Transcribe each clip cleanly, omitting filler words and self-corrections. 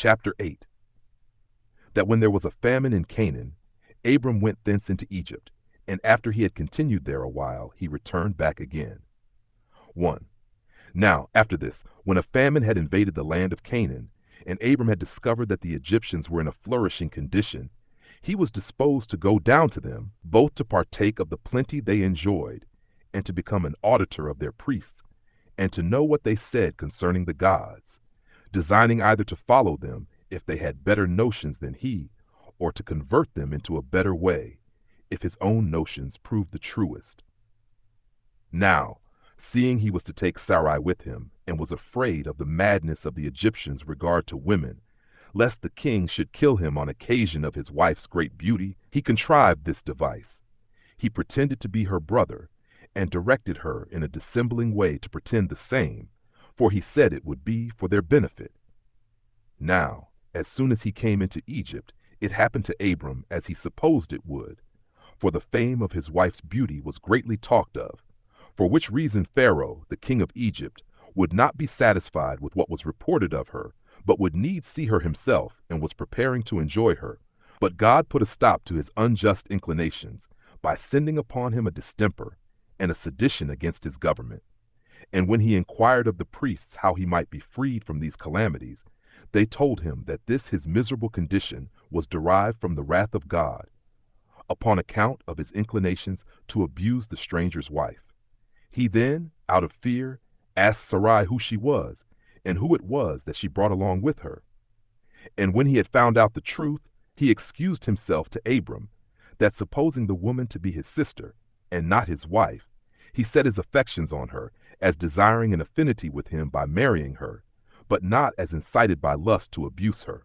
Chapter 8. That when there was a famine in Canaan, Abram went thence into Egypt, and after he had continued there a while, he returned back again. 1. Now, after this, when a famine had invaded the land of Canaan, and Abram had discovered that the Egyptians were in a flourishing condition, he was disposed to go down to them, both to partake of the plenty they enjoyed, and to become an auditor of their priests, and to know what they said concerning the gods, designing either to follow them if they had better notions than he, or to convert them into a better way, if his own notions proved the truest. Now, seeing he was to take Sarai with him, and was afraid of the madness of the Egyptians' regard to women, lest the king should kill him on occasion of his wife's great beauty, he contrived this device. He pretended to be her brother, and directed her in a dissembling way to pretend the same, for he said it would be for their benefit. Now, as soon as he came into Egypt, it happened to Abram as he supposed it would, for the fame of his wife's beauty was greatly talked of, for which reason Pharaoh, the king of Egypt, would not be satisfied with what was reported of her, but would needs see her himself, and was preparing to enjoy her. But God put a stop to his unjust inclinations by sending upon him a distemper and a sedition against his government. And when he inquired of the priests how he might be freed from these calamities, they told him that this his miserable condition was derived from the wrath of God, upon account of his inclinations to abuse the stranger's wife. He then, out of fear, asked Sarai who she was, and who it was that she brought along with her. And when he had found out the truth, he excused himself to Abram, that supposing the woman to be his sister, and not his wife, he set his affections on her, as desiring an affinity with him by marrying her, but not as incited by lust to abuse her.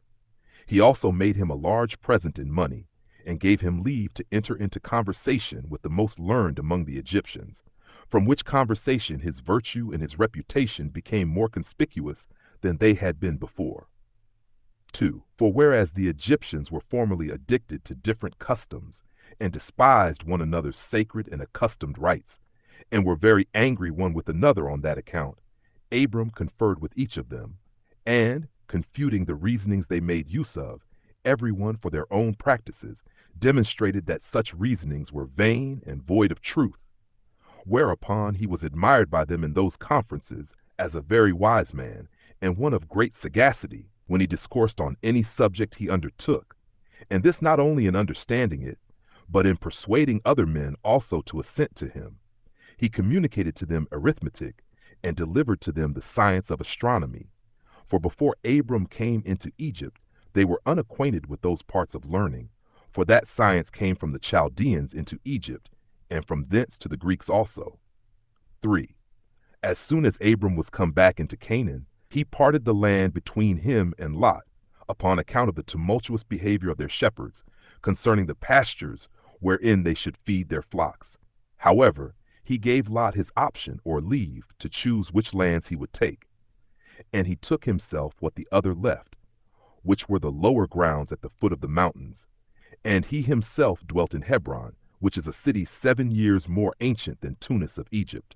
He also made him a large present in money, and gave him leave to enter into conversation with the most learned among the Egyptians, from which conversation his virtue and his reputation became more conspicuous than they had been before. 2. For whereas the Egyptians were formerly addicted to different customs, and despised one another's sacred and accustomed rites, and were very angry one with another on that account, Abram conferred with each of them, and, confuting the reasonings they made use of, every one for their own practices, demonstrated that such reasonings were vain and void of truth. Whereupon he was admired by them in those conferences as a very wise man, and one of great sagacity, when he discoursed on any subject he undertook, and this not only in understanding it, but in persuading other men also to assent to him. He communicated to them arithmetic, and delivered to them the science of astronomy. For before Abram came into Egypt, they were unacquainted with those parts of learning, for that science came from the Chaldeans into Egypt, and from thence to the Greeks also. 3. As soon as Abram was come back into Canaan, he parted the land between him and Lot, upon account of the tumultuous behavior of their shepherds, concerning the pastures wherein they should feed their flocks. However, he gave Lot his option or leave to choose which lands he would take. And he took himself what the other left, which were the lower grounds at the foot of the mountains. And he himself dwelt in Hebron, which is a city 7 years more ancient than Tunis of Egypt.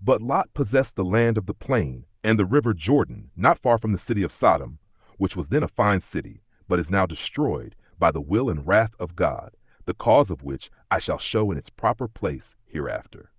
But Lot possessed the land of the plain, and the river Jordan, not far from the city of Sodom, which was then a fine city, but is now destroyed by the will and wrath of God, the cause of which I shall show in its proper place hereafter.